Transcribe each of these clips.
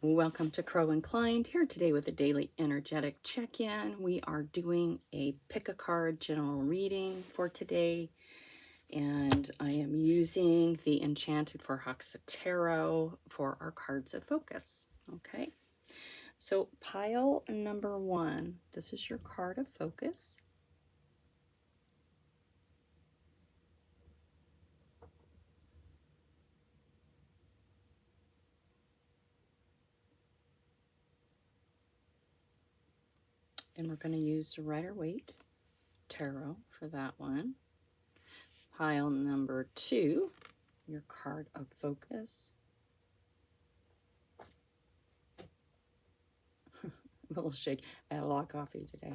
Welcome to Crow Inclined, here today with a daily energetic check-in. We are doing a pick a card general reading for today, and I am using the Enchanted for Hoxa Tarot for our cards of focus. Okay, so pile number 1, this is your card of focus. And we're going to use the Rider-Waite Tarot for that one. Pile number 2, your card of focus. A little shake. I had a lot of coffee today.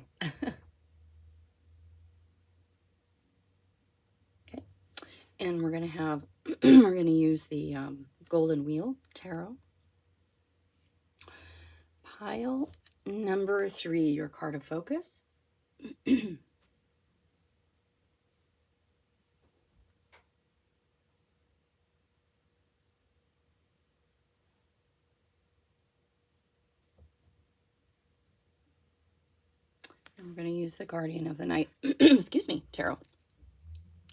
Okay. And we're going to have, we're going to use the Golden Wheel Tarot. Pile number 3, your card of focus. And we're going to use the Guardian of the Night, excuse me, Tarot.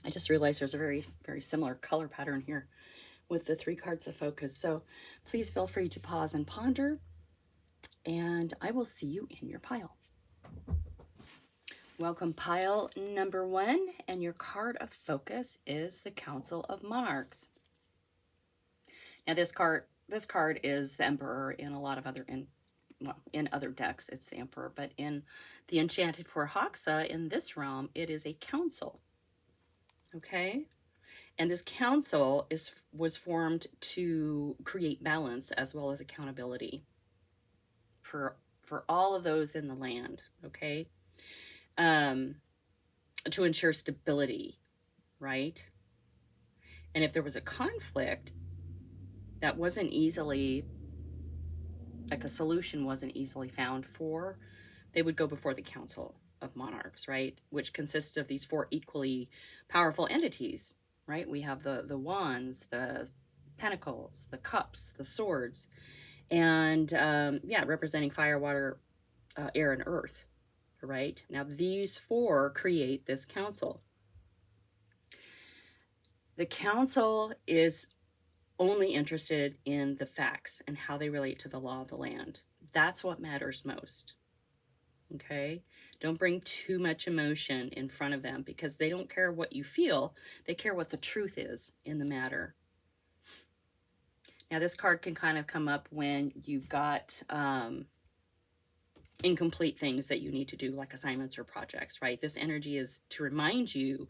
I just realized there's a very, very similar color pattern here with the 3 cards of focus. So please feel free to pause and ponder, and I will see you in your pile. Welcome, pile number 1, and your card of focus is the Council of Monarchs. Now this card is the Emperor. In a lot of other, in other decks it's the Emperor, but in the Enchanted for Hoxa, in this realm, it is a council. Okay, and this council was formed to create balance as well as accountability for all of those in the land. Okay, to ensure stability, right? And if there was a conflict that wasn't easily, like a solution wasn't easily found for, they would go before the Council of Monarchs, right? Which consists of these 4 equally powerful entities, right? We have the wands, the pentacles, the cups, the swords, and yeah, representing fire, water, air, and earth, right? Now these 4 create this council. The council is only interested in the facts and how they relate to the law of the land. That's what matters most. Okay? Don't bring too much emotion in front of them, because they don't care what you feel. They care what the truth is in the matter. Now this card can kind of come up when you've got incomplete things that you need to do, like assignments or projects, right? This energy is to remind you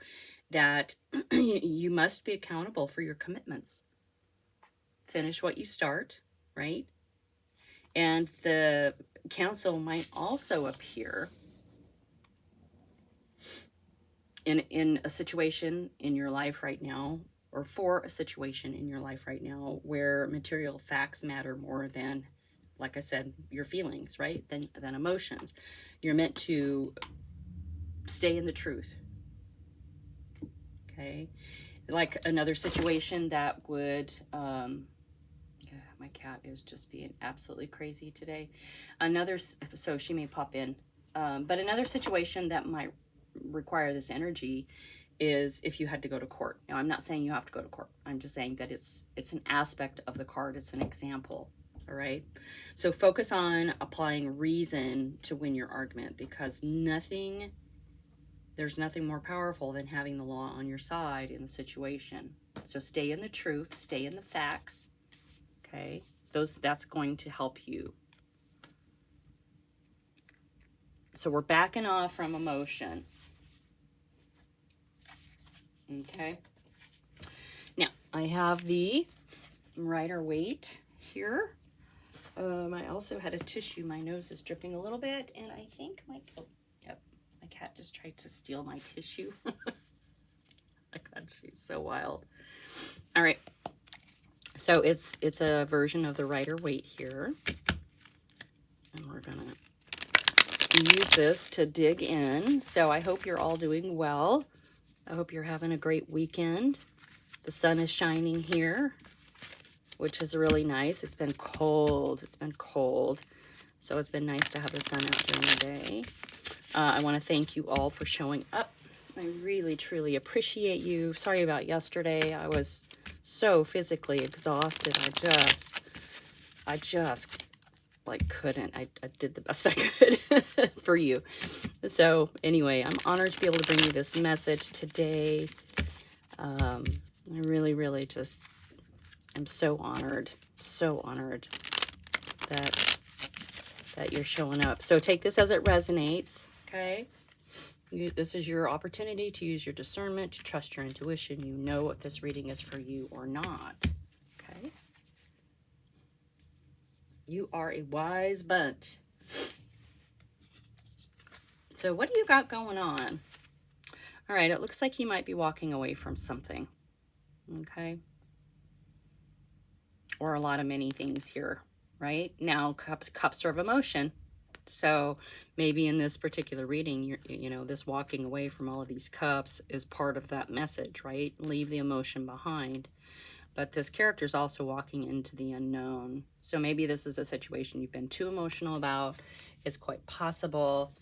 that you must be accountable for your commitments. Finish what you start, right? And the council might also appear in a situation in your life right now, or for a situation in your life right now, where material facts matter more than, like I said, your feelings, right? Than emotions. You're meant to stay in the truth. Okay? Like another situation that would, my cat is just being absolutely crazy today. So she may pop in. But another situation that might require this energy is if you had to go to court. Now, I'm not saying you have to go to court. I'm just saying that it's an aspect of the card. It's an example. All right. So focus on applying reason to win your argument, because there's nothing more powerful than having the law on your side in the situation. So stay in the truth, stay in the facts. Okay. That's going to help you. So we're backing off from emotion. Okay. Now, I have the Rider-Waite here. I also had a tissue. My nose is dripping a little bit, and I think my cat just tried to steal my tissue. My God, she's so wild. All right. So it's a version of the Rider-Waite here. And we're going to use this to dig in. So I hope you're all doing well. I hope you're having a great weekend. The sun is shining here which is really nice. It's been cold. It's been cold. So it's been nice to have the sun out during the day. I want to thank you all for showing up. I really, truly appreciate you. Sorry about yesterday. I was so physically exhausted. I just like couldn't. I did the best I could for you. So anyway, I'm honored to be able to bring you this message today. I really, really just, I'm so honored that you're showing up. So take this as it resonates, okay? This is your opportunity to use your discernment, to trust your intuition. You know if this reading is for you or not, okay? You are a wise bunch. So what do you got going on? All right, it looks like you might be walking away from something, okay? Or a lot of many things here, right? Now, cups are of emotion. So maybe in this particular reading, you know, this walking away from all of these cups is part of that message, right? Leave the emotion behind. But this character is also walking into the unknown. So maybe this is a situation you've been too emotional about. It's quite possible.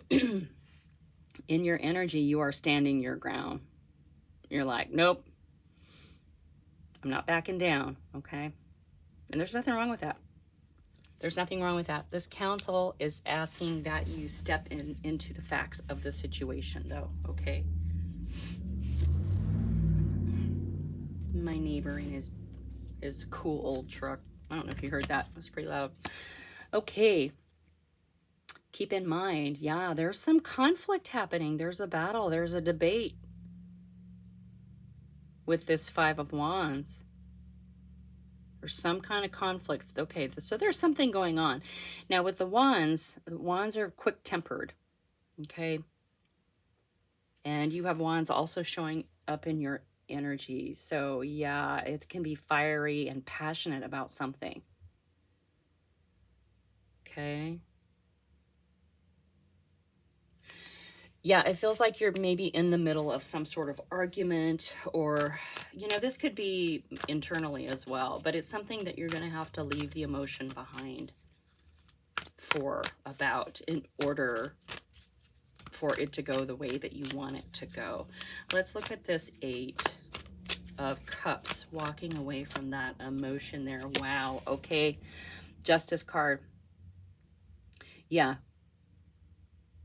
In your energy, you are standing your ground. You're like, nope, I'm not backing down, okay? And there's nothing wrong with that. There's nothing wrong with that. This council is asking that you step into the facts of the situation, though, okay? My neighbor in his cool old truck. I don't know if you heard that. It was pretty loud. Okay. Keep in mind, yeah, there's some conflict happening. There's a battle. There's a debate with this Five of Wands. There's some kind of conflicts. Okay, so there's something going on. Now with the wands are quick-tempered, okay? And you have wands also showing up in your energy. So yeah, it can be fiery and passionate about something. Okay. Yeah, it feels like you're maybe in the middle of some sort of argument, or, you know, this could be internally as well, but it's something that you're going to have to leave the emotion behind in order for it to go the way that you want it to go. Let's look at this 8 of Cups, walking away from that emotion there. Wow. Okay. Justice card.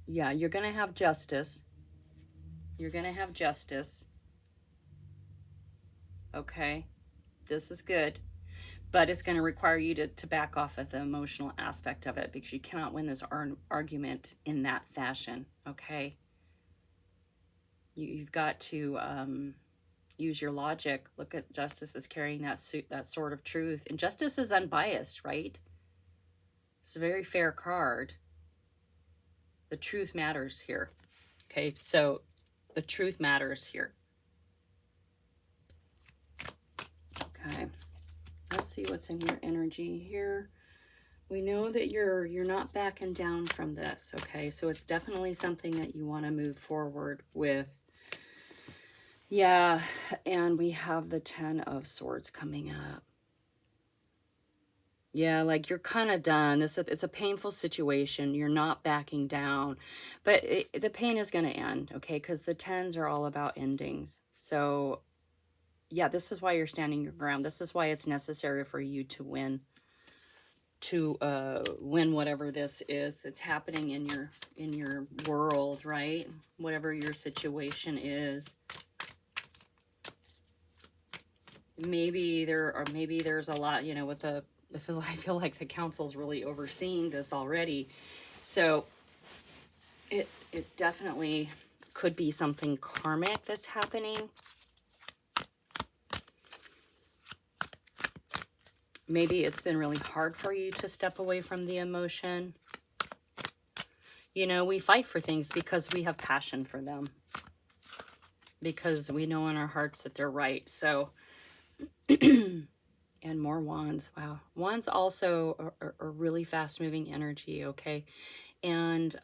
Yeah, you're going to have justice. You're going to have justice. Okay. This is good. But it's going to require you to back off of the emotional aspect of it, because you cannot win this argument in that fashion. Okay. You've got to use your logic. Look at justice as carrying that sword of truth. And justice is unbiased, right? It's a very fair card. The truth matters here. Okay, so the truth matters here. Okay, let's see what's in your energy here. We know that you're not backing down from this, okay? So it's definitely something that you want to move forward with. Yeah, and we have the 10 of Swords coming up. Yeah, like you're kind of done. It's a painful situation. You're not backing down, but the pain is going to end, okay? Because the 10s are all about endings. So yeah, this is why you're standing your ground. This is why it's necessary for you to win whatever this is that's happening in your world, right? Whatever your situation is. Maybe there's a lot, you know, with I feel like the council's really overseeing this already. So it definitely could be something karmic that's happening. Maybe it's been really hard for you to step away from the emotion. You know, we fight for things because we have passion for them, because we know in our hearts that they're right. So and more wands. Wow. Wands also are really fast moving energy. Okay. And,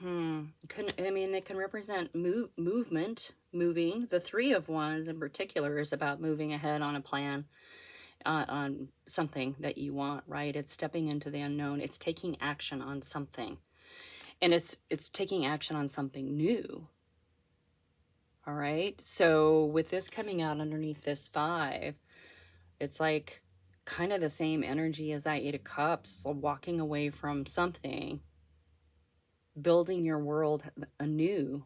they can represent movement, moving. The Three of Wands in particular is about moving ahead on a plan, on something that you want, right? It's stepping into the unknown. It's taking action on something. And it's taking action on something new. All right? So with this coming out underneath this 5, it's like kind of the same energy as that 8 of Cups, so walking away from something, building your world anew.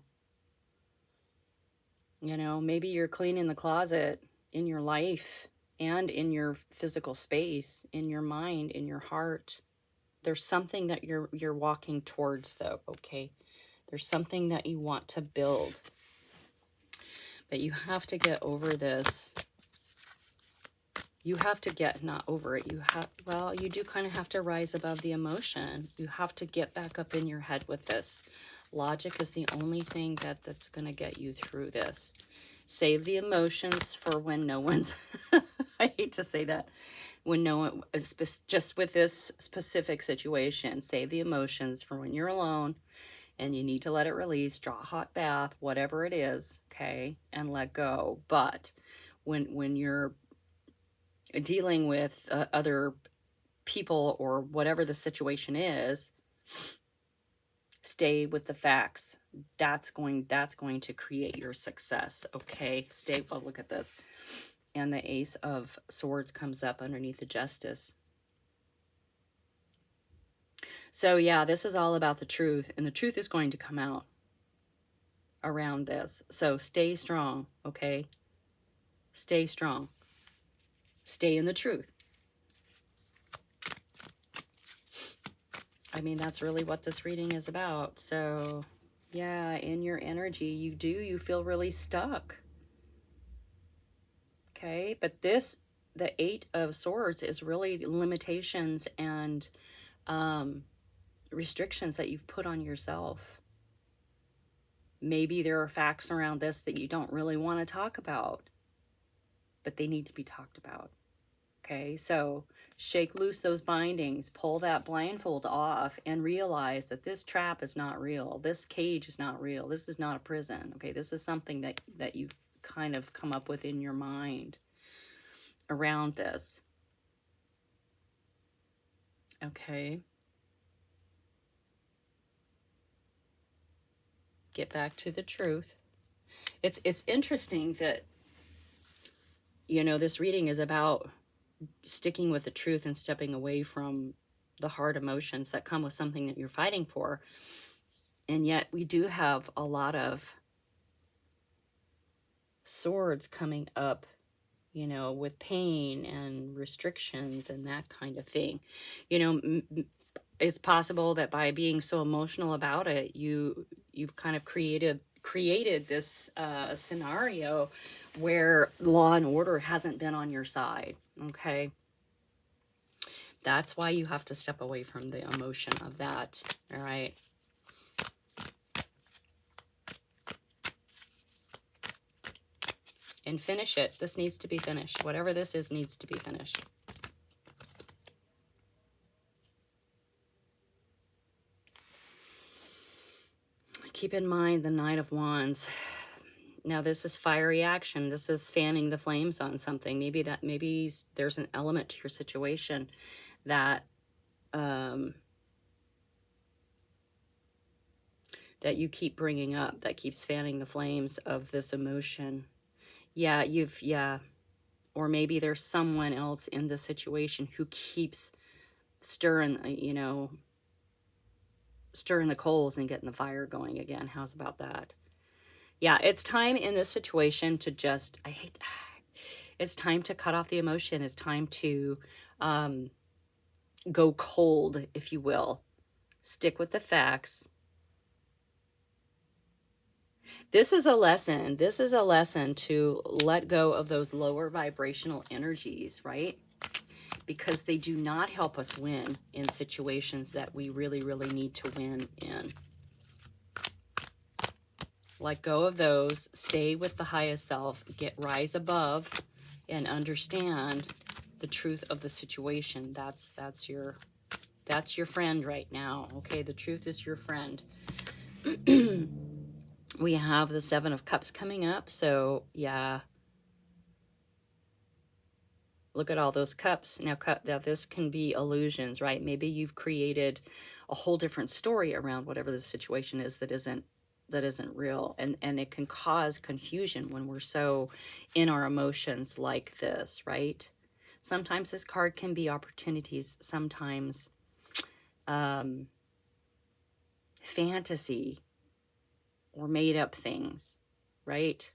You know, maybe you're cleaning the closet in your life and in your physical space, in your mind, in your heart. There's something that you're walking towards, though, okay? There's something that you want to build. But you have to get over this. You have to get, not over it, you have, well, you do kind of have to rise above the emotion. You have to get back up in your head with this. Logic is the only thing that's going to get you through this. Save the emotions for when no one's, I hate to say that, when no one, just with this specific situation, save the emotions for when you're alone and you need to let it release, draw a hot bath, whatever it is, okay, and let go. But when you're dealing with other people or whatever the situation is, stay with the facts. That's going to create your success, okay? Stay, oh, look at this. And the Ace of Swords comes up underneath the Justice. So yeah, this is all about the truth, and the truth is going to come out around this. So stay strong, okay? Stay strong. Stay in the truth. I mean, that's really what this reading is about. So yeah, in your energy, you feel really stuck. Okay, but this, the 8 of Swords is really limitations and restrictions that you've put on yourself. Maybe there are facts around this that you don't really want to talk about, but they need to be talked about. Okay, so shake loose those bindings, pull that blindfold off, and realize that this trap is not real. This cage is not real. This is not a prison. Okay, this is something that you've kind of come up with in your mind around this. Okay. Get back to the truth. It's interesting that, you know, this reading is about sticking with the truth and stepping away from the hard emotions that come with something that you're fighting for. And yet we do have a lot of swords coming up, you know, with pain and restrictions and that kind of thing. You know, it's possible that by being so emotional about it, you've kind of created this scenario where law and order hasn't been on your side. Okay, that's why you have to step away from the emotion of that. All right. And finish it. This needs to be finished. Whatever this is needs to be finished. Keep in mind the Knight of Wands. Now this is fiery action. This is fanning the flames on something. Maybe there's an element to your situation that that you keep bringing up, that keeps fanning the flames of this emotion. Yeah, or maybe there's someone else in the situation who keeps stirring, you know, stirring the coals and getting the fire going again. How's about that? Yeah, it's time in this situation to just, it's time to cut off the emotion. It's time to go cold, if you will. Stick with the facts. This is a lesson. This is a lesson to let go of those lower vibrational energies, right? Because they do not help us win in situations that we really, really need to win in. Let go of those. Stay with the highest self. Rise above and understand the truth of the situation. That's your friend right now. Okay, the truth is your friend. We have the Seven of Cups coming up. So yeah, look at all those cups. Now this can be illusions, right? Maybe you've created a whole different story around whatever the situation is that isn't real, and it can cause confusion when we're so in our emotions like this, right? Sometimes this card can be opportunities, sometimes fantasy or made up things, right?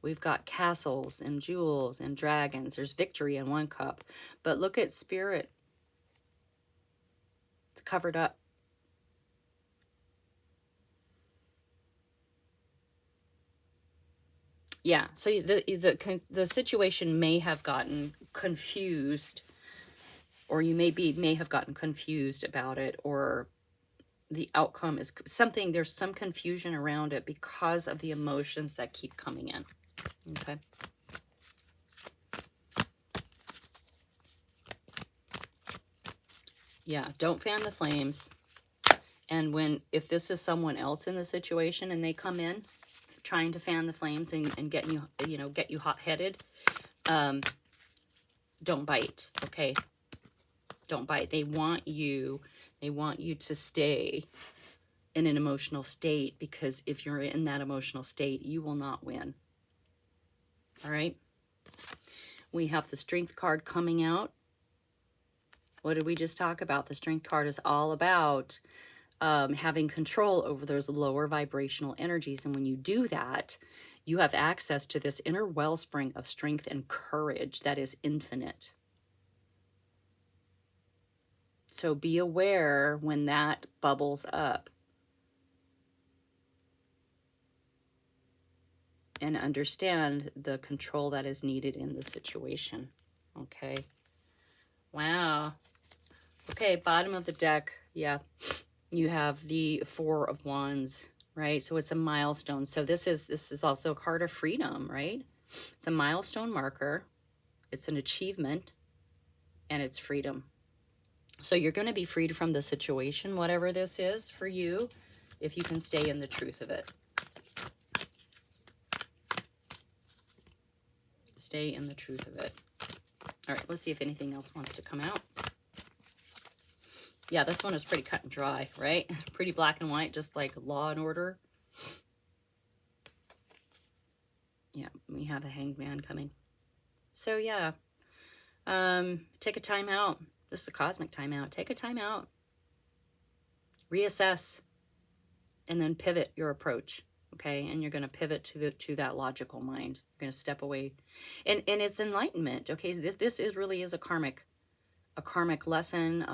We've got castles and jewels and dragons. There's victory in one cup. But look at Spirit. It's covered up. Yeah, so the situation may have gotten confused, or you may have gotten confused about it, or the outcome is something, there's some confusion around it because of the emotions that keep coming in. Okay. Yeah, don't fan the flames. And if this is someone else in the situation and they come in trying to fan the flames and get you hot-headed, don't bite, okay? Don't bite. They want you to stay in an emotional state, because if you're in that emotional state, you will not win. All right? We have the Strength card coming out. What did we just talk about? The Strength card is all about having control over those lower vibrational energies. And when you do that, you have access to this inner wellspring of strength and courage that is infinite. So be aware when that bubbles up. And understand the control that is needed in the situation. Okay. Wow. Okay, bottom of the deck. Yeah. You have the Four of Wands, right? So it's a milestone. So this is also a card of freedom, right? It's a milestone marker. It's an achievement, and it's freedom. So you're going to be freed from the situation, whatever this is for you, if you can stay in the truth of it. Stay in the truth of it. All right, let's see if anything else wants to come out. Yeah, this one is pretty cut and dry, right? Pretty black and white, just like Law and Order. Yeah, we have a Hanged Man coming. So yeah, take a time out. This is a cosmic time out. Take a time out. Reassess, and then pivot your approach. Okay, and you're going to pivot to that logical mind. You're going to step away, and it's enlightenment. Okay, this really is a karmic lesson,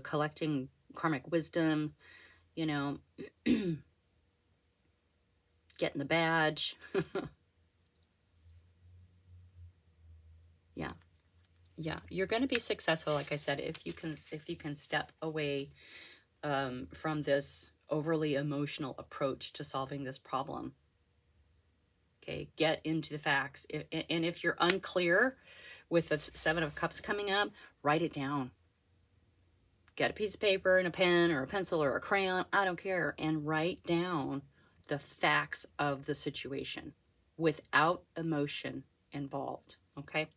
collecting karmic wisdom. You know, getting the badge. Yeah, you're going to be successful. Like I said, if you can step away from this overly emotional approach to solving this problem. Okay, get into the facts. And if you're unclear with the Seven of Cups coming up, write it down. Get a piece of paper and a pen or a pencil or a crayon, I don't care, and write down the facts of the situation without emotion involved, okay?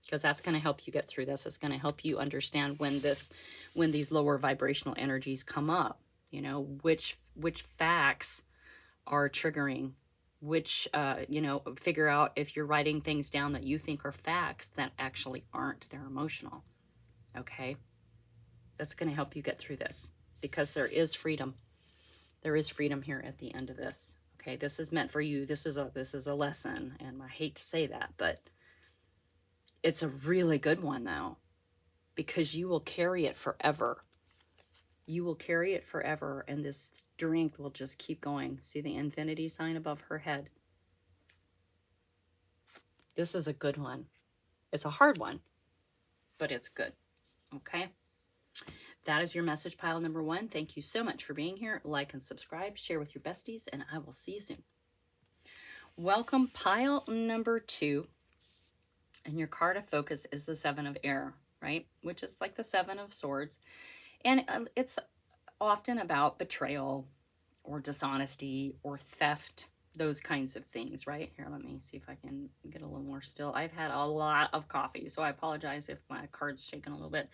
Because that's going to help you get through this. It's going to help you understand when these lower vibrational energies come up, you know, which facts are triggering, which, figure out if you're writing things down that you think are facts that actually aren't, they're emotional, okay? That's going to help you get through this, because there is freedom. There is freedom here at the end of this, okay? This is meant for you. This is a lesson, and I hate to say that, but it's a really good one, though, because you will carry it forever. You will carry it forever, and this strength will just keep going. See the infinity sign above her head? This is a good one. It's a hard one, but it's good, okay? That is your message pile number 1. Thank you so much for being here. Like and subscribe, share with your besties, and I will see you soon. Welcome, pile number 2. And your card of focus is the Seven of Air, right? Which is like the Seven of Swords. And it's often about betrayal or dishonesty or theft, those kinds of things, right? Here, let me see if I can get a little more still. I've had a lot of coffee, so I apologize if my card's shaking a little bit.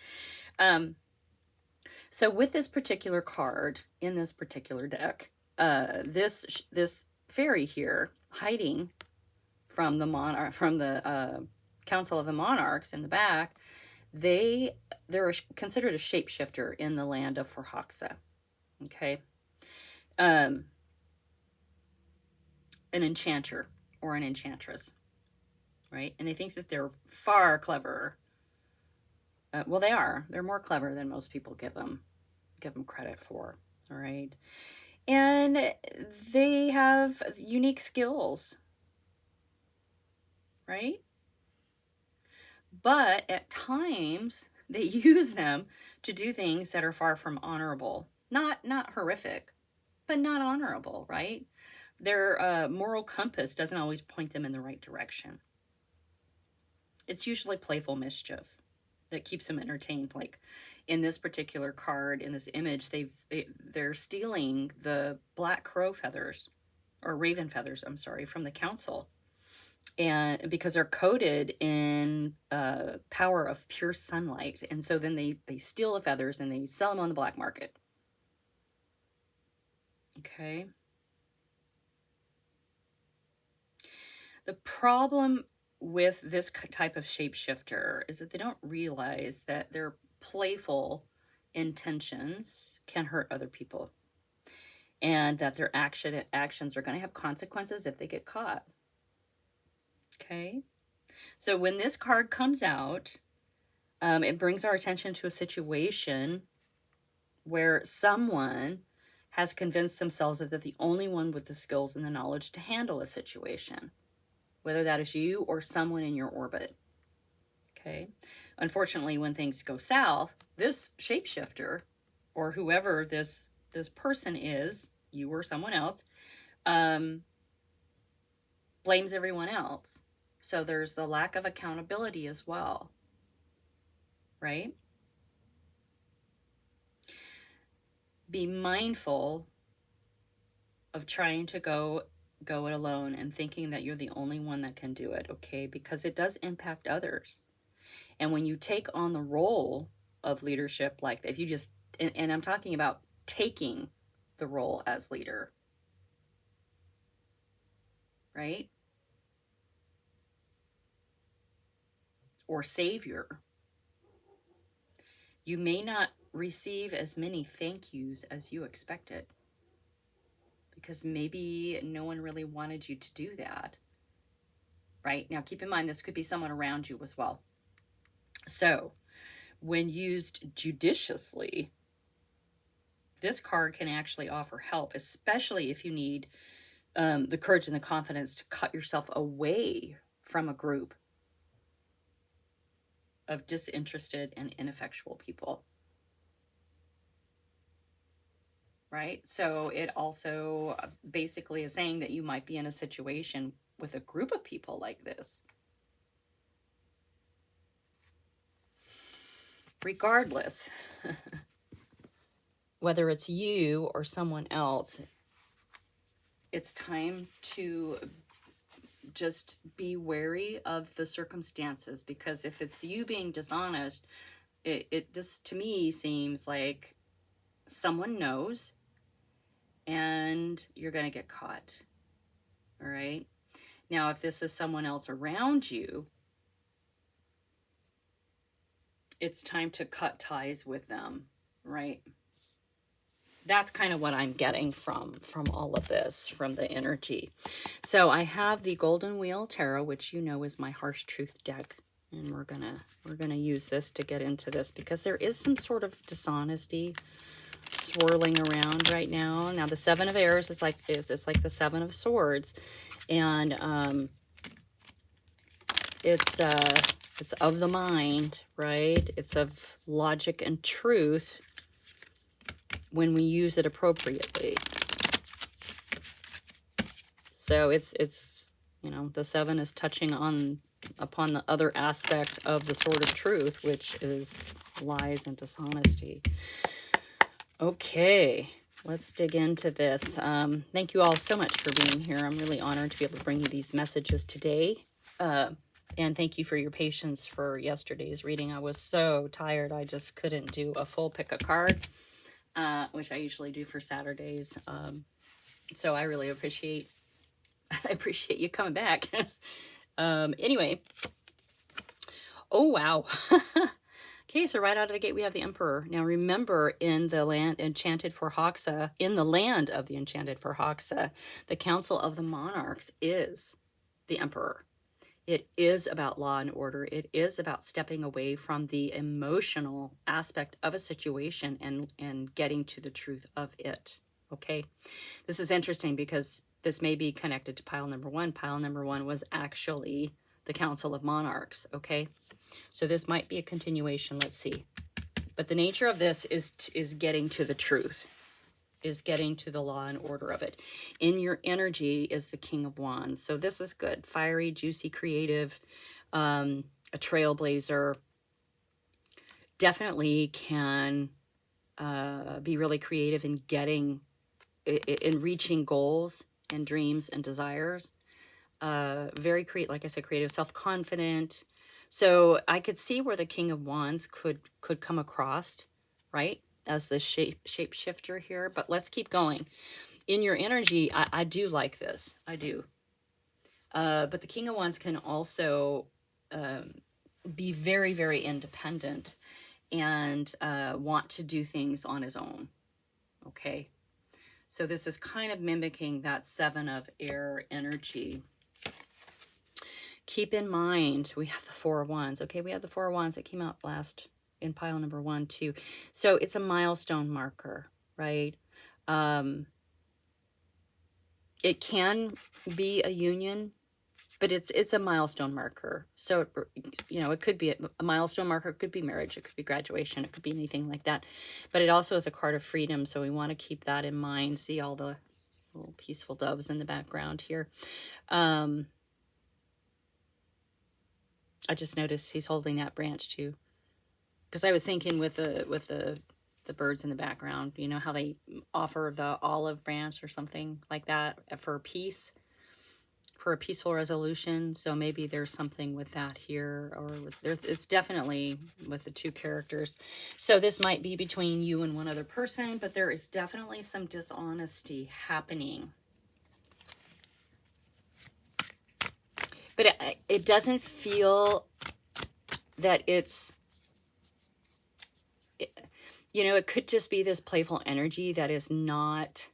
So with this particular card in this particular deck, this fairy here hiding from the monarch, from the Council of the Monarchs in the back, they're considered a shapeshifter in the land of Forhaxa. Okay, an enchanter or an enchantress, right? And they think that they're far cleverer. Well, they are. They're more clever than most people give them credit for. All right, and they have unique skills, right? But at times they use them to do things that are far from honorable. Not horrific, but not honorable, right? Their moral compass doesn't always point them in the right direction. It's usually playful mischief that keeps them entertained. Like in this particular card, in this image, they're stealing the black crow feathers, or raven feathers, I'm sorry, from the council. And because they're coated in power of pure sunlight. And so then they steal the feathers and they sell them on the black market. Okay. The problem with this type of shapeshifter is that they don't realize that their playful intentions can hurt other people, and that their actions are going to have consequences if they get caught. Okay, so when this card comes out, it brings our attention to a situation where someone has convinced themselves that they're the only one with the skills and the knowledge to handle a situation, whether that is you or someone in your orbit. Okay. Unfortunately, when things go south, this shapeshifter, or whoever this person is, you or someone else, blames everyone else. So there's the lack of accountability as well, right? Be mindful of trying to go it alone and thinking that you're the only one that can do it, okay? Because it does impact others. And when you take on the role of leadership, like if you just, and I'm talking about taking the role as leader, right? Or savior, you may not receive as many thank yous as you expected, because maybe no one really wanted you to do that, right? Now, keep in mind, this could be someone around you as well. So when used judiciously, this card can actually offer help, especially if you need the courage and the confidence to cut yourself away from a group of disinterested and ineffectual people. Right? So it also basically is saying that you might be in a situation with a group of people like this. Regardless, whether it's you or someone else, it's time to just be wary of the circumstances, because if it's you being dishonest, this to me seems like someone knows and you're going to get caught. All right. Now, if this is someone else around you, it's time to cut ties with them, right? That's kind of what I'm getting from all of this, from the energy. So I have the Golden Wheel Tarot, which you know is my Harsh Truth deck, and we're gonna use this to get into this, because there is some sort of dishonesty swirling around right now. Now the Seven of Airs is like the Seven of Swords, and it's of the mind, right? It's of logic and truth when we use it appropriately. So it's you know, the seven is touching upon the other aspect of the sword of truth, which is lies and dishonesty. Okay, Let's dig into this. Thank you all so much for being here. I'm really honored to be able to bring you these messages today. And thank you for your patience for yesterday's reading. I was so tired. I just couldn't do a full pick a card, which I usually do for Saturdays. So I really appreciate you coming back. Anyway. Oh, wow. Okay, so right out of the gate, we have the Emperor. Now, remember, in the land enchanted for Hoxa, in the land of the enchanted for Hoxa, the Council of the Monarchs is the Emperor. It is about law and order. It is about stepping away from the emotional aspect of a situation and getting to the truth of it. Okay, this is interesting because this may be connected to pile number one. Pile number one was actually the Council of Monarchs. Okay, so this might be a continuation. Let's see. But the nature of this is getting to the truth, is getting to the law and order of it. In your energy is the King of Wands. So this is good. Fiery, juicy, creative, a trailblazer. Definitely can be really creative in reaching goals and dreams and desires. Very like I said, creative, self-confident. So I could see where the King of Wands could come across, right, as the shapeshifter here. But let's keep going. In your energy, I do like this. I do. But the King of Wands can also be very, very independent and want to do things on his own. Okay. So this is kind of mimicking that Seven of Air energy. Keep in mind, we have the Four of Wands. Okay, we have the Four of Wands that came out last in pile number 1, 2. So it's a milestone marker, right? It can be a union, but it's a milestone marker. So, it could be a milestone marker. It could be marriage. It could be graduation. It could be anything like that. But it also is a card of freedom. So we want to keep that in mind. See all the little peaceful doves in the background here. I just noticed he's holding that branch too, because I was thinking with the birds in the background, you know how they offer the olive branch or something like that for peace, for a peaceful resolution. So maybe there's something with that here, or it's definitely with the two characters. So this might be between you and one other person, but there is definitely some dishonesty happening. But it doesn't feel that it's, it could just be this playful energy that is not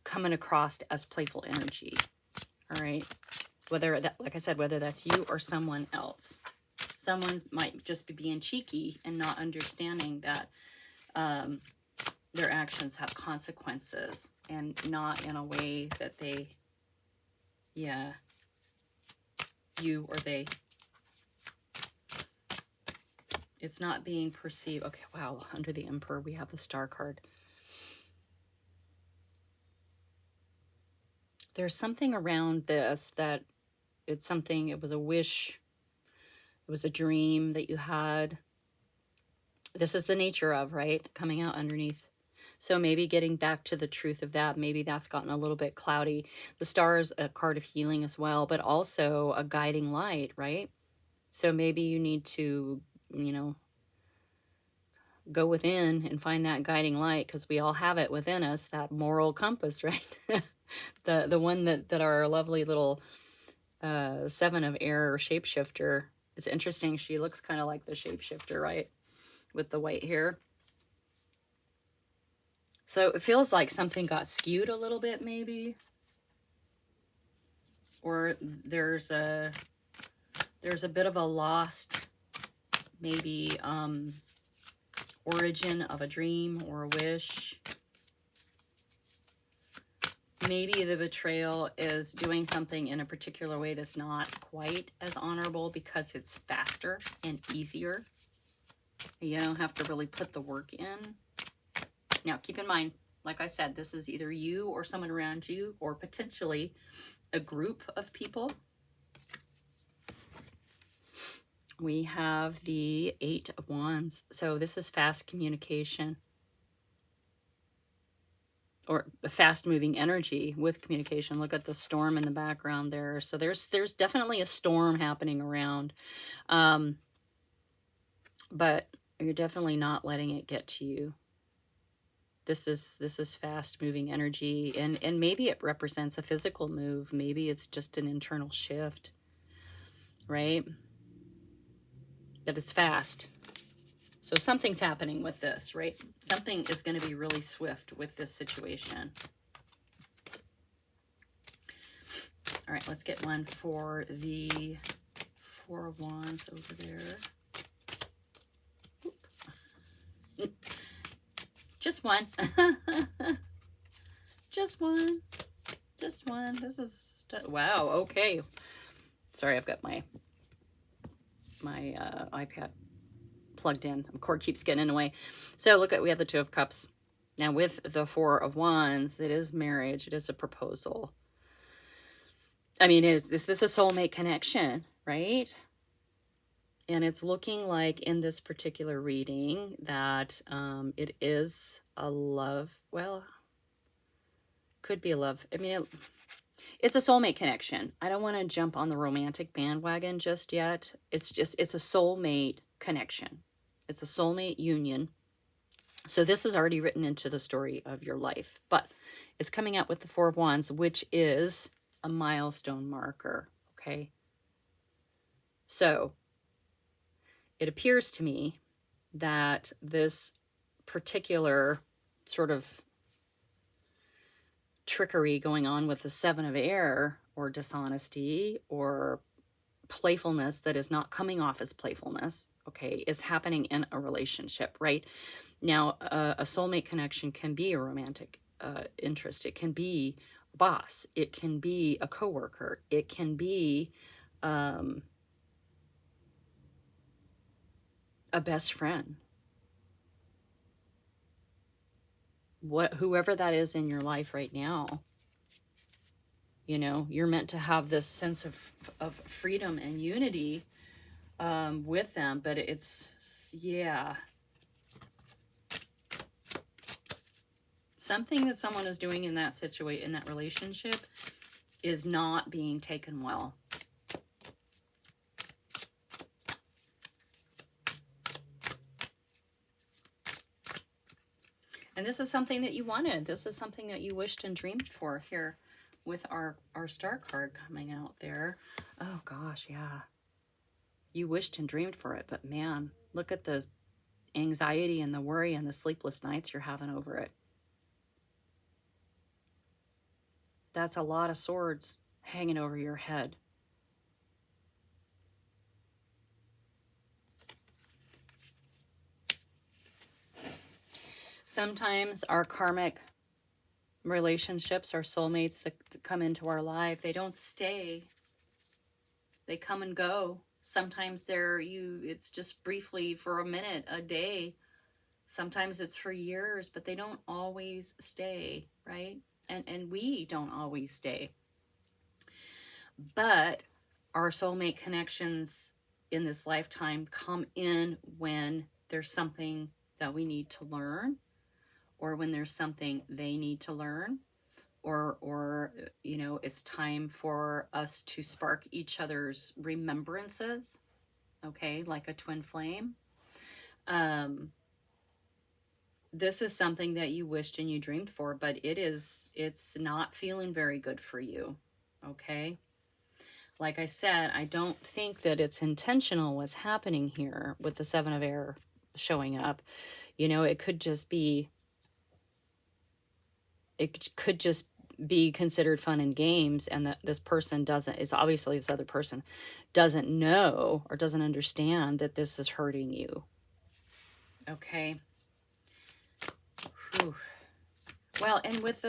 coming across as playful energy. All right. Whether that, like I said, whether that's you or someone else. Someone might just be being cheeky and not understanding that their actions have consequences, and not in a way that they, you or they, it's not being perceived. Okay, wow, under the Emperor, we have the Star card. There's something around this that it was a wish, it was a dream that you had. This is the nature of, right, coming out underneath. So maybe getting back to the truth of that, maybe that's gotten a little bit cloudy. The Star is a card of healing as well, but also a guiding light, right? So maybe you need to, go within and find that guiding light, because we all have it within us, that moral compass, right? the one that our lovely little Seven of Air shapeshifter. It's interesting. She looks kind of like the shapeshifter, right? With the white hair. So it feels like something got skewed a little bit, maybe. Or there's a bit of a lost, maybe, origin of a dream or a wish. Maybe the betrayal is doing something in a particular way that's not quite as honorable because it's faster and easier. You don't have to really put the work in. Now, keep in mind, like I said, this is either you or someone around you, or potentially a group of people. We have the Eight of Wands. So this is fast communication. or fast-moving energy with communication. Look at the storm in the background there. So there's definitely a storm happening around, but you're definitely not letting it get to you. This is fast-moving energy, and maybe it represents a physical move. Maybe it's just an internal shift, right? That it's fast. So something's happening with this, right? Something is going to be really swift with this situation. All right, let's get one for the Four of Wands over there. Oop. Just one. Just one. Just one. This is, wow, okay. Sorry, I've got my iPad plugged in. The cord keeps getting in the way. So look at, we have the Two of Cups. Now with the Four of Wands, it is marriage. It is a proposal. I mean, is this a soulmate connection, right? And it's looking like in this particular reading that it is a love. Well, could be a love. I mean, it's a soulmate connection. I don't want to jump on the romantic bandwagon just yet. It's a soulmate connection. It's a soulmate union. So this is already written into the story of your life. But it's coming out with the Four of Wands, which is a milestone marker, okay? So it appears to me that this particular sort of trickery going on with the Seven of Air, or dishonesty, or playfulness that is not coming off as playfulness, okay, is happening in a relationship, right? Now, a soulmate connection can be a romantic interest. It can be a boss. It can be a coworker. It can be a best friend. Whoever that is in your life right now, you know, you're meant to have this sense of freedom and unity with them, but it's, yeah. Something that someone is doing in that situation, in that relationship, is not being taken well. And this is something that you wanted. This is something that you wished and dreamed for here with our star card coming out there. Oh gosh, yeah. You wished and dreamed for it, but man, look at the anxiety and the worry and the sleepless nights you're having over it. That's a lot of swords hanging over your head. Sometimes our karmic relationships, our soulmates that come into our life, they don't stay. They come and go. Sometimes it's just briefly for a minute, a day. Sometimes it's for years, but they don't always stay, right? And we don't always stay. But our soulmate connections in this lifetime come in when there's something that we need to learn, or when there's something they need to learn, or you know, it's time for us to spark each other's remembrances, okay, like a twin flame. This is something that you wished and you dreamed for, but it's not feeling very good for you, okay? Like I said, I don't think that it's intentional what's happening here with the Seven of Air showing up. You know, it could just be considered fun and games, and that this person it's obviously this other person doesn't know or doesn't understand that this is hurting you. Okay. Whew. Well, and with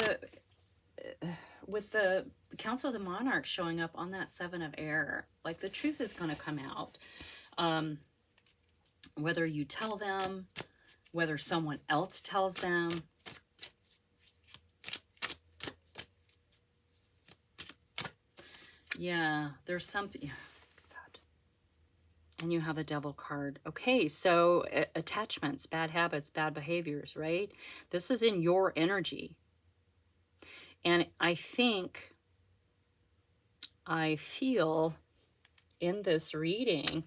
the Council of the Monarch showing up on that Seven of Air, like the truth is going to come out. Whether you tell them, whether someone else tells them. Yeah, there's something. Yeah, God. And you have the Devil card. Okay, so attachments, bad habits, bad behaviors, right? This is in your energy. And I feel in this reading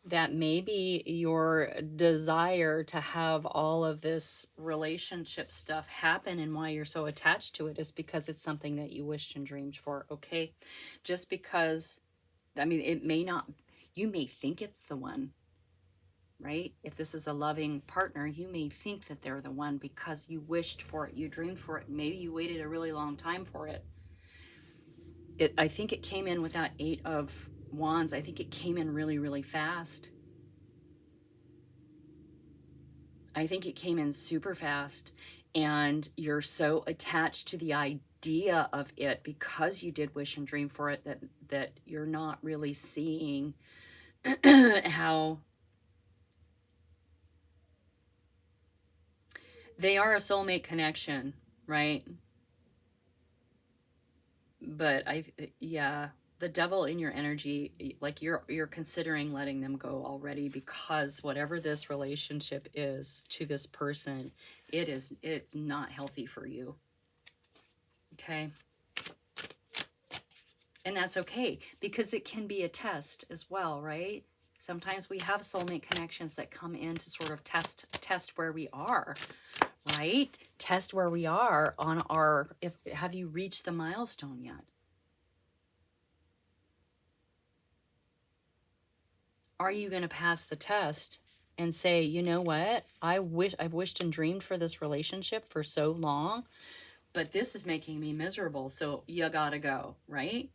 that maybe your desire to have all of this relationship stuff happen and why you're so attached to it is because it's something that you wished and dreamed for, okay? Just because, I mean, it may not, you may think it's the one, right? If this is a loving partner, you may think that they're the one because you wished for it, you dreamed for it, maybe you waited a really long time for it. I think it came in with that 8 of Wands. I think it came in really, really fast. I think it came in super fast, and you're so attached to the idea of it because you did wish and dream for it that you're not really seeing how they are a soulmate connection, right? But yeah, the devil in your energy, like you're considering letting them go already, because whatever this relationship is to this person, it's not healthy for you. Okay? And that's okay, because it can be a test as well, right? Sometimes we have soulmate connections that come in to sort of test where we are, right? Test where we are on our, have you reached the milestone yet? Are you going to pass the test and say, you know what? I've wished and dreamed for this relationship for so long, but this is making me miserable, so you gotta go, right?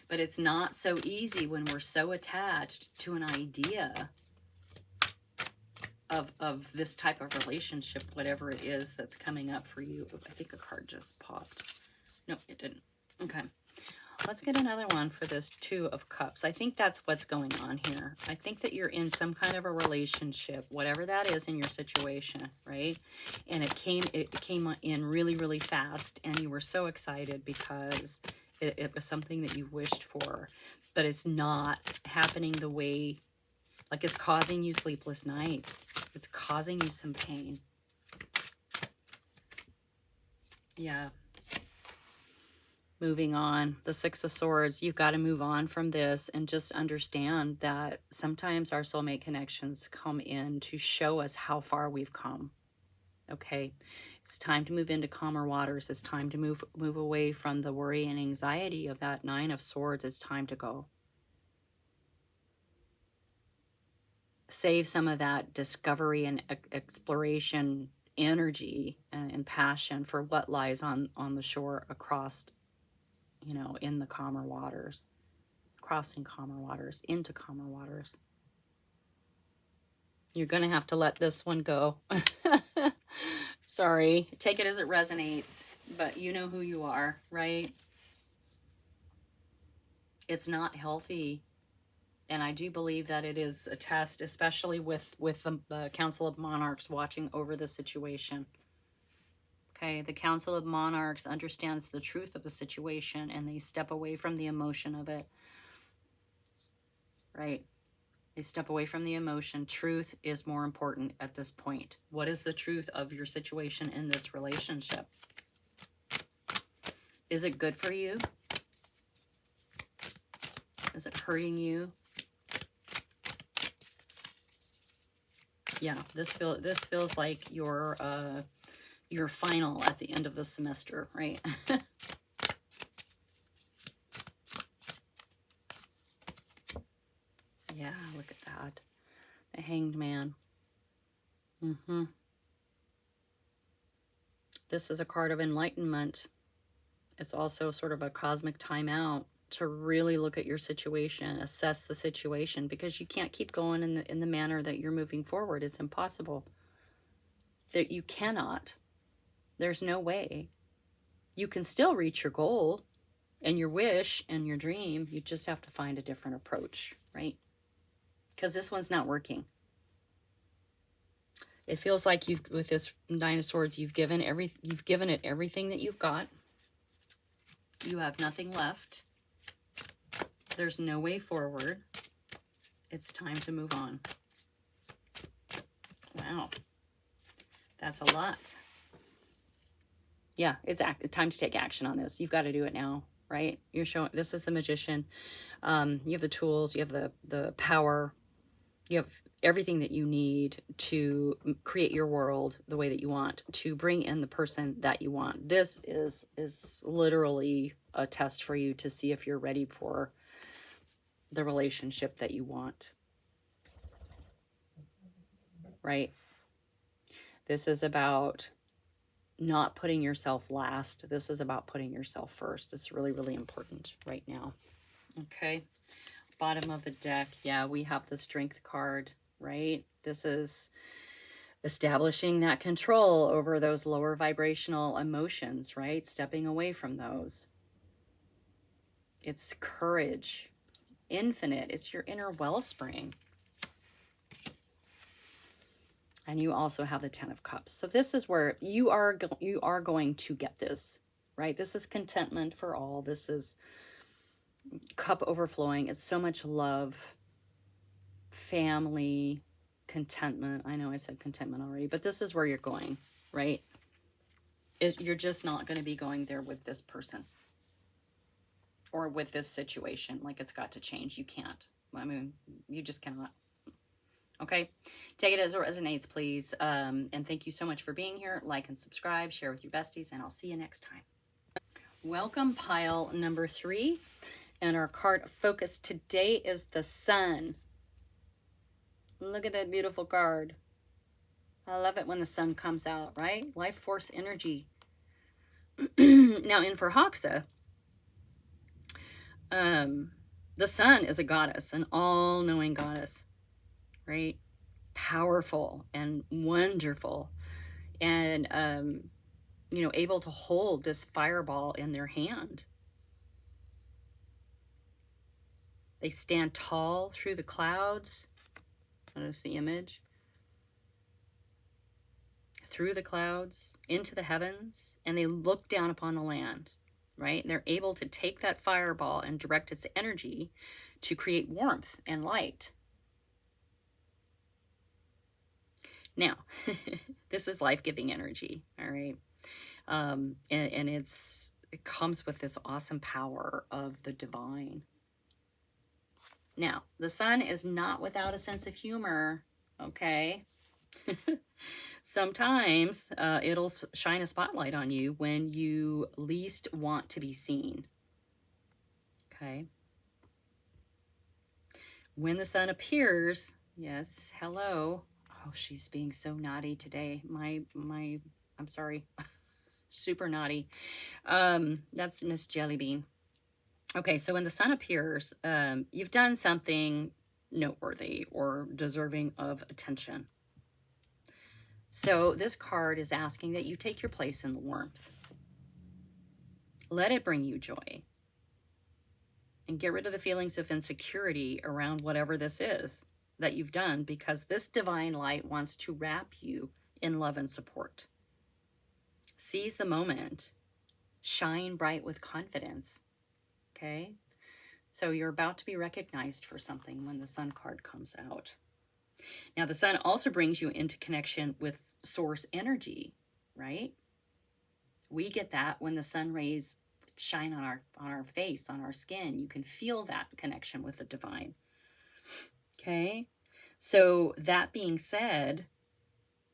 But it's not so easy when we're so attached to an idea of this type of relationship, whatever it is that's coming up for you. I think a card just popped. No, it didn't. Okay. Let's get another one for this 2 of Cups. I think that's what's going on here. I think that you're in some kind of a relationship, whatever that is in your situation, right? And it came in really, really fast, and you were so excited because it was something that you wished for, but it's not happening the way, like it's causing you sleepless nights. It's causing you some pain. Yeah. Moving on, the 6 of Swords, you've got to move on from this and just understand that sometimes our soulmate connections come in to show us how far we've come. Okay, it's time to move into calmer waters. It's time to move away from the worry and anxiety of that 9 of Swords. It's time to go. Save some of that discovery and exploration energy and passion for what lies on the shore across, you know, in the calmer waters, crossing calmer waters, into calmer waters. You're going to have to let this one go. Sorry, take it as it resonates, but you know who you are, right? It's not healthy. And I do believe that it is a test, especially with the Council of Monarchs watching over the situation. Okay, the Council of Monarchs understands the truth of the situation, and they step away from the emotion of it. Right? They step away from the emotion. Truth is more important at this point. What is the truth of your situation in this relationship? Is it good for you? Is it hurting you? Yeah, this feels like your final at the end of the semester, right? Yeah, look at that. The Hanged Man. This is a card of enlightenment. It's also sort of a cosmic timeout to really look at your situation, assess the situation, because you can't keep going in the manner that you're moving forward. It's impossible. That you cannot. There's no way. You can still reach your goal and your wish and your dream. You just have to find a different approach, right? Because this one's not working. It feels like with this 9 of Swords, you've given it everything that you've got. You have nothing left. There's no way forward. It's time to move on. Wow. That's a lot. Yeah, it's time to take action on this. You've got to do it now, right? You're showing, this is the magician. You have the tools, you have the power, you have everything that you need to create your world the way that you want, to bring in the person that you want. This is literally a test for you to see if you're ready for the relationship that you want, right? This is about not putting yourself last. This is about putting yourself first. It's really, really important right now. Okay. Bottom of the deck. Yeah, we have the Strength card, right? This is establishing that control over those lower vibrational emotions, right? Stepping away from those. It's courage. Infinite. It's your inner wellspring. And you also have the Ten of Cups. So this is where you are going to get this, right? This is contentment for all. This is cup overflowing. It's so much love, family, contentment. I know I said contentment already, but this is where you're going, right? You're just not going to be going there with this person or with this situation. Like, it's got to change. You can't. I mean, you just cannot. Okay, take it as it resonates, please. And thank you so much for being here. Like and subscribe, share with your besties, and I'll see you next time. Welcome, pile number 3. And our card of focus today is the Sun. Look at that beautiful card. I love it when the sun comes out, right? Life force energy. Now, in for Hoxa, the sun is a goddess, an all-knowing goddess, right? Powerful and wonderful, and able to hold this fireball in their hand. They stand tall through the clouds. Notice the image. Through the clouds, into the heavens, and they look down upon the land, right? They're able to take that fireball and direct its energy to create warmth and light. Now, this is life-giving energy, all right? And it comes with this awesome power of the divine. Now, the sun is not without a sense of humor, okay? Sometimes it'll shine a spotlight on you when you least want to be seen, okay? When the sun appears, yes, hello. Oh, she's being so naughty today. I'm sorry, super naughty. That's Miss Jellybean. Okay, so when the sun appears, you've done something noteworthy or deserving of attention. So this card is asking that you take your place in the warmth. Let it bring you joy. And get rid of the feelings of insecurity around whatever this is that you've done, because this divine light wants to wrap you in love and support. Seize the moment. Shine bright with confidence. Okay? So you're about to be recognized for something when the sun card comes out. Now, the sun also brings you into connection with source energy, right? We get that when the sun rays shine on our face, on our skin. You can feel that connection with the divine. Okay? So that being said,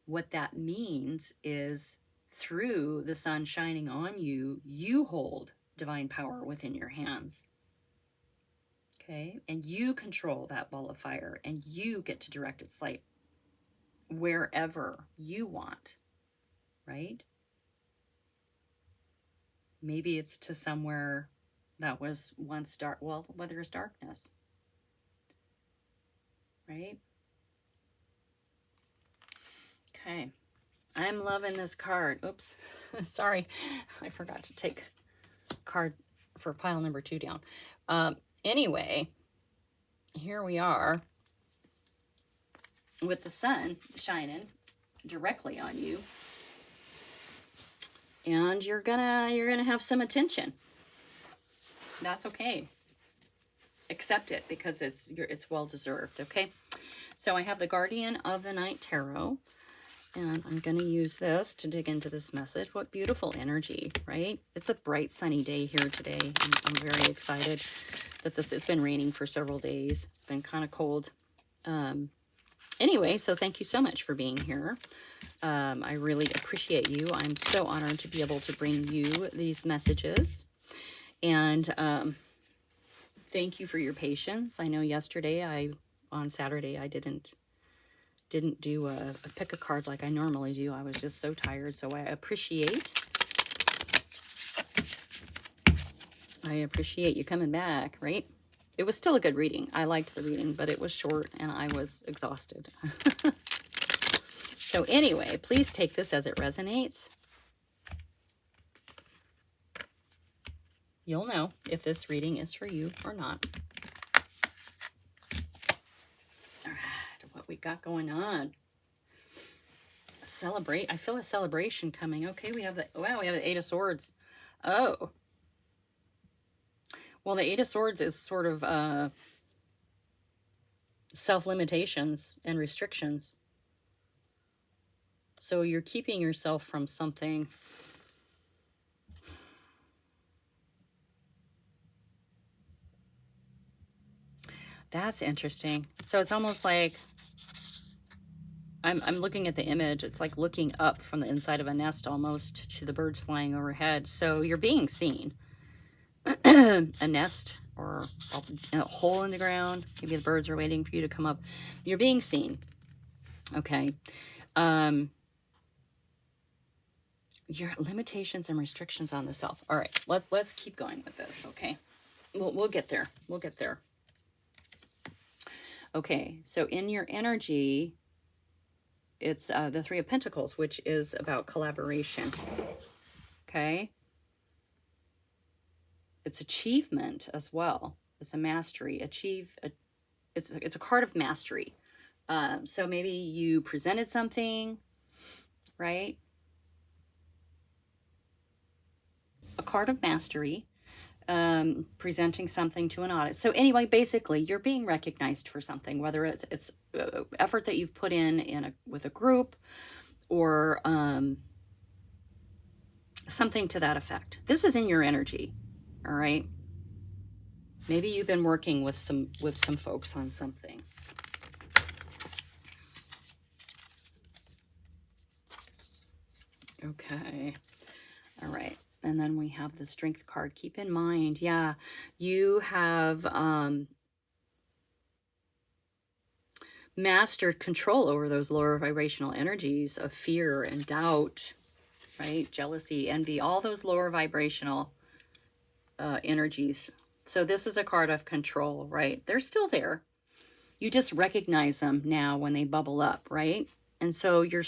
what that means is through the sun shining on you, you hold divine power within your hands. Okay, and you control that ball of fire, and you get to direct its light wherever you want, right? Maybe it's to somewhere that was once dark, well, where there's darkness, right? Okay, I'm loving this card. Oops, sorry, I forgot to take card for pile number 2 down. Anyway, here we are with the sun shining directly on you, and you're gonna have some attention. That's okay. Accept it, because it's well deserved. Okay, so I have the Guardian of the Night Tarot, And I'm going to use this to dig into this message. What beautiful energy, right? It's a bright, sunny day here today. I'm very excited that it's been raining for several days. It's been kind of cold. Anyway, so thank you so much for being here. I really appreciate you. I'm so honored to be able to bring you these messages. And thank you for your patience. I know yesterday, on Saturday, I didn't do a pick a card like I normally do. I was just so tired. So I appreciate you coming back, right? It was still a good reading. I liked the reading, but it was short and I was exhausted. So anyway, please take this as it resonates. You'll know if this reading is for you or not. All right, what we got going on? Celebrate. I feel a celebration coming. Okay, we have the Eight of Swords. Oh. Well, the Eight of Swords is sort of self-limitations and restrictions. So you're keeping yourself from something. That's interesting. So it's almost like I'm looking at the image. It's like looking up from the inside of a nest almost to the birds flying overhead. So you're being seen. A nest or a hole in the ground. Maybe the birds are waiting for you to come up. You're being seen. Okay. Your limitations and restrictions on the self. All right. Let's keep going with this. Okay. We'll get there. We'll get there. Okay. So in your energy, it's the Three of Pentacles, which is about collaboration. Okay. It's achievement as well. It's a mastery. It's a card of mastery. So maybe you presented something, right? A card of mastery, presenting something to an audience. So anyway, basically, you're being recognized for something, whether it's effort that you've put in with a group, or something to that effect. This is in your energy, all right? Maybe you've been working with some folks on something. Okay, all right. And then we have the Strength card. Keep in mind, yeah, you have mastered control over those lower vibrational energies of fear and doubt, right? Jealousy, envy, all those lower vibrational energies. So this is a card of control, right? They're still there. You just recognize them now when they bubble up, right? And so your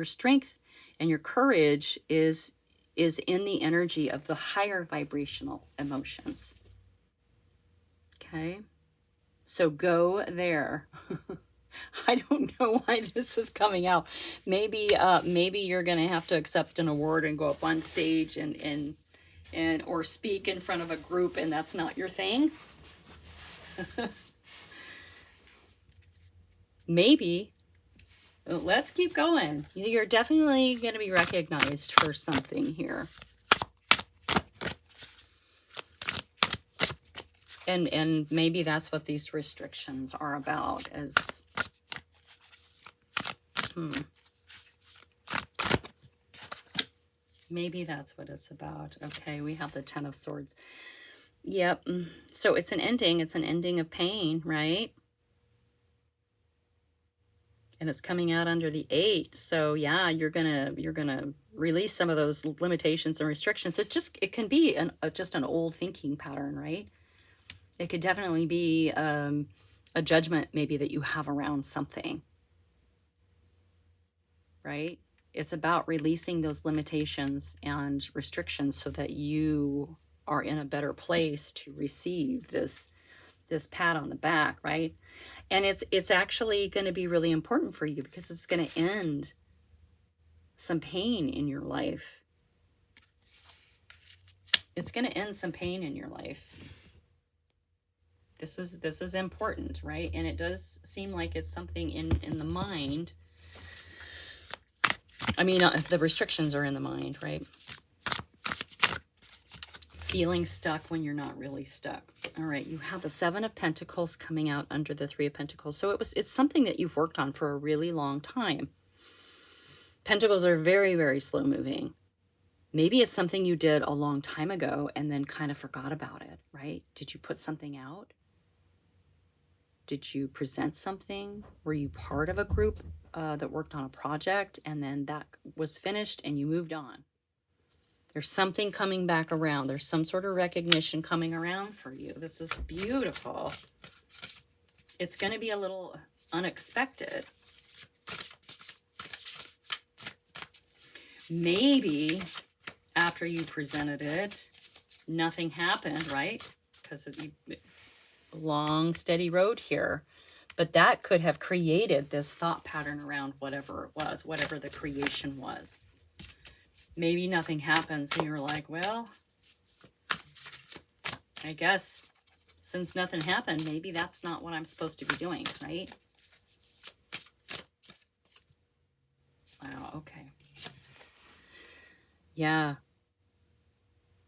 strength and your courage is in the energy of the higher vibrational emotions. Okay? So go there. I don't know why this is coming out. Maybe you're going to have to accept an award and go up on stage and or speak in front of a group, and that's not your thing. Maybe. Let's keep going. You're definitely going to be recognized for something here. And maybe that's what these restrictions are about, as maybe that's what it's about. Okay, we have the Ten of Swords. Yep. So it's an ending. It's an ending of pain, right? And it's coming out under the 8. So yeah, you're gonna release some of those limitations and restrictions. It can be just an old thinking pattern, right? It could definitely be a judgment maybe that you have around something, right? It's about releasing those limitations and restrictions so that you are in a better place to receive this pat on the back, right? And it's actually going to be really important for you because it's going to end some pain in your life. It's going to end some pain in your life. This is important, right? And it does seem like it's something in the mind I mean, the restrictions are in the mind, right? Feeling stuck when you're not really stuck. All right, you have the Seven of Pentacles coming out under the Three of Pentacles. So it's something that you've worked on for a really long time. Pentacles are very, very slow moving. Maybe it's something you did a long time ago and then kind of forgot about it, right? Did you put something out? Did you present something? Were you part of a group that worked on a project and then that was finished and you moved on? There's something coming back around. There's some sort of recognition coming around for you. This is beautiful. It's going to be a little unexpected. Maybe after you presented it, nothing happened, right? Because of the long, steady road here. But that could have created this thought pattern around whatever it was, whatever the creation was. Maybe nothing happens and you're like, well, I guess since nothing happened, maybe that's not what I'm supposed to be doing, right? Wow, okay. Yeah.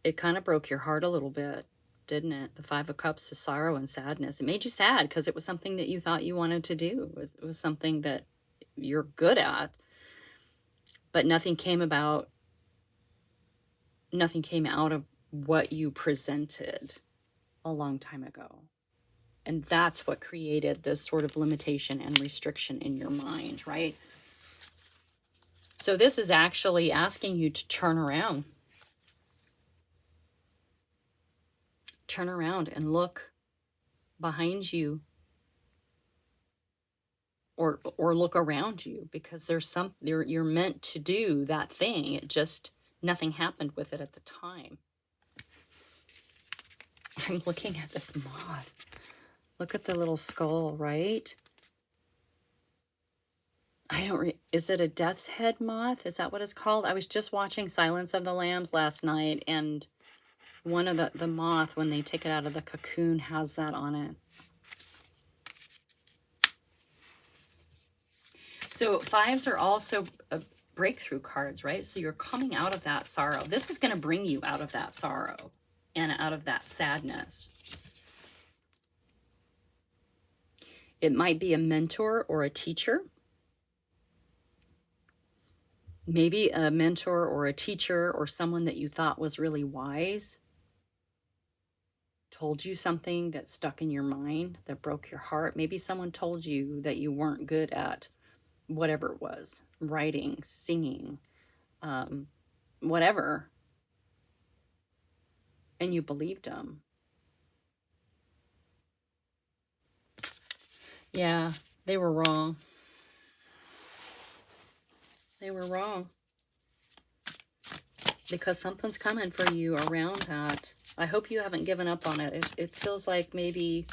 It kind of broke your heart a little bit, didn't it? The Five of Cups is sorrow and sadness. It made you sad because it was something that you thought you wanted to do. It was something that you're good at, but nothing came out of what you presented a long time ago. And that's what created this sort of limitation and restriction in your mind, right? So this is actually asking you to turn around. Turn around and look behind you or look around you, because you're meant to do that thing. It just, nothing happened with it at the time. I'm looking at this moth. Look at the little skull, right? Is it a death's head moth? Is that what it's called? I was just watching Silence of the Lambs last night, and one of the moth, when they take it out of the cocoon, has that on it. So fives are also breakthrough cards, right? So you're coming out of that sorrow. This is going to bring you out of that sorrow and out of that sadness. It might be a mentor or a teacher. Maybe a mentor or a teacher or someone that you thought was really wise told you something that stuck in your mind, that broke your heart. Maybe someone told you that you weren't good at whatever it was, writing, singing, whatever. And you believed them. Yeah, they were wrong. They were wrong. Because something's coming for you around that. I hope you haven't given up on it. It feels like maybe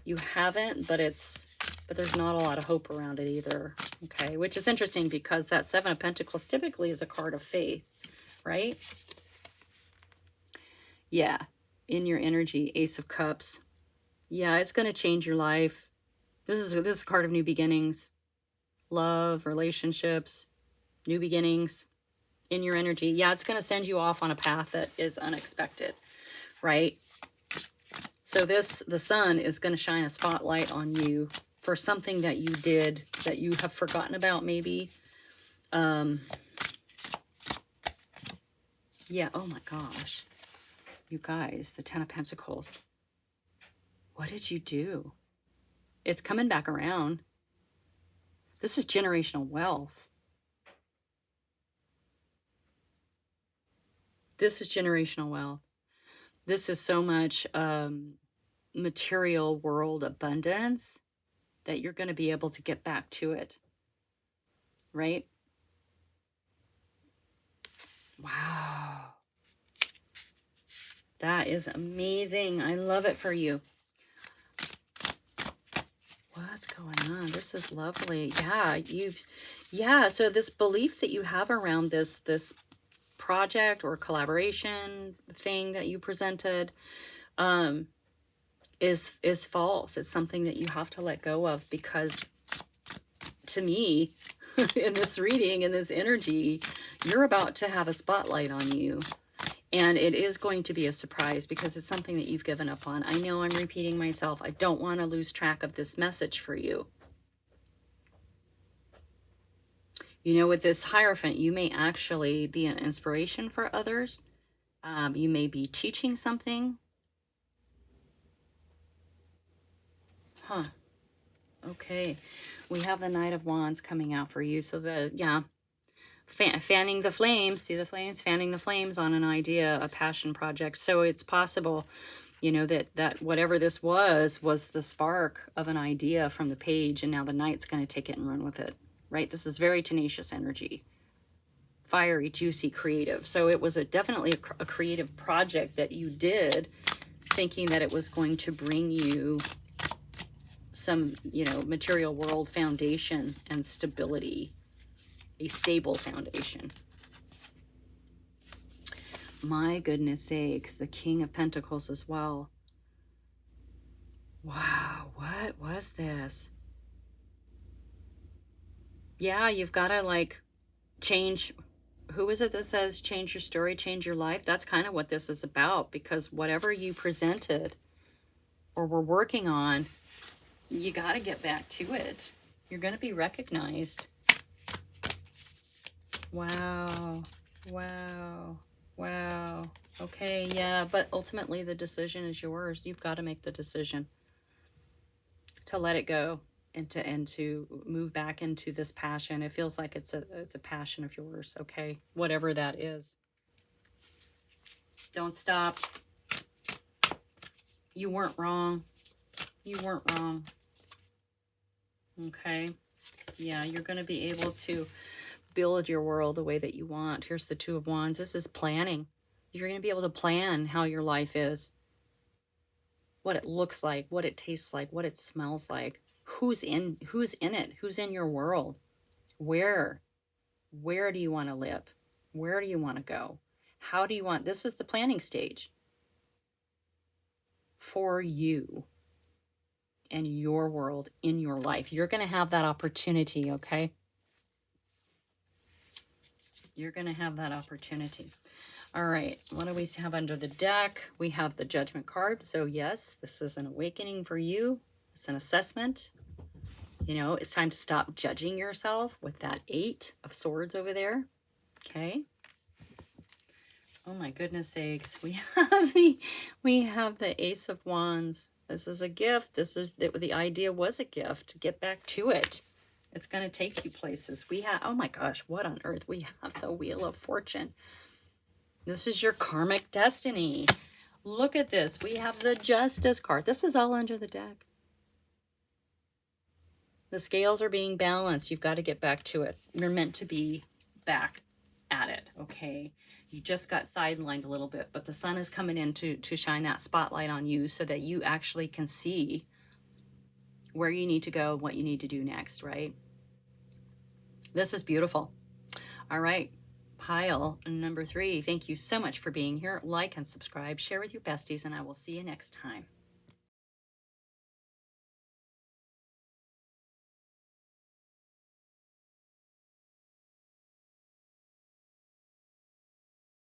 you haven't, but there's not a lot of hope around it either. Okay, which is interesting because that Seven of Pentacles typically is a card of faith, right? Yeah, in your energy, Ace of Cups. Yeah, it's going to change your life. This is a card of new beginnings, love, relationships, new beginnings in your energy. Yeah, it's going to send you off on a path that is unexpected, right? So the sun is going to shine a spotlight on you for something that you did that you have forgotten about, maybe. Yeah, oh my gosh. You guys, the Ten of Pentacles. What did you do? It's coming back around. This is generational wealth. This is generational wealth. This is so much material world abundance that you're going to be able to get back to it. Right? Wow. That is amazing. I love it for you. What's going on? This is lovely. Yeah, so this belief that you have around this project or collaboration thing that you presented is false. It's something that you have to let go of, because to me in this reading, in this energy, you're about to have a spotlight on you. And it is going to be a surprise because it's something that you've given up on. I know I'm repeating myself. I don't want to lose track of this message for you. You know, with this Hierophant, you may actually be an inspiration for others. You may be teaching something. Huh. Okay. We have the Knight of Wands coming out for you. So fanning the flames, see the flames, fanning the flames on an idea, a passion project. So it's possible, you know, that whatever this was the spark of an idea from the page, and now the Knight's going to take it and run with it, right? This is very tenacious energy, fiery, juicy, creative. So it was definitely a creative project that you did, thinking that it was going to bring you some, you know, material world foundation and stability, a stable foundation. My goodness sakes, the King of Pentacles as well. Wow, what was this? Yeah, you've got to like change. Who is it that says change your story, change your life? That's kind of what this is about, because whatever you presented or were working on, you got to get back to it. You're going to be recognized. Wow. Wow. Wow. Okay, yeah, but ultimately the decision is yours. You've got to make the decision to let it go and to move back into this passion. It feels like it's a passion of yours, okay? Whatever that is. Don't stop. You weren't wrong. You weren't wrong. Okay? Yeah, you're going to be able to build your world the way that you want. Here's the Two of Wands. This is planning. You're going to be able to plan how your life is, what it looks like, what it tastes like, what it smells like, who's in it, who's in your world, where do you want to live, where do you want to go, how do you want, this is the planning stage for you and your world in your life. You're going to have that opportunity, okay? You're going to have that opportunity. All right, what do we have under the deck? We have the Judgment card. So yes, this is an awakening for you. It's an assessment. You know, it's time to stop judging yourself with that 8 of Swords over there. Okay. Oh my goodness sakes. We have the Ace of Wands. This is a gift. The idea was a gift. Get back to it. It's going to take you places. We have, oh my gosh, what on earth? We have the Wheel of Fortune. This is your karmic destiny. Look at this. We have the Justice card. This is all under the deck. The scales are being balanced. You've got to get back to it. You're meant to be back at it, okay? You just got sidelined a little bit, but the sun is coming in to shine that spotlight on you so that you actually can see where you need to go, what you need to do next, right? This is beautiful. All right. Pile number 3. Thank you so much for being here. Like and subscribe, share with your besties, and I will see you next time.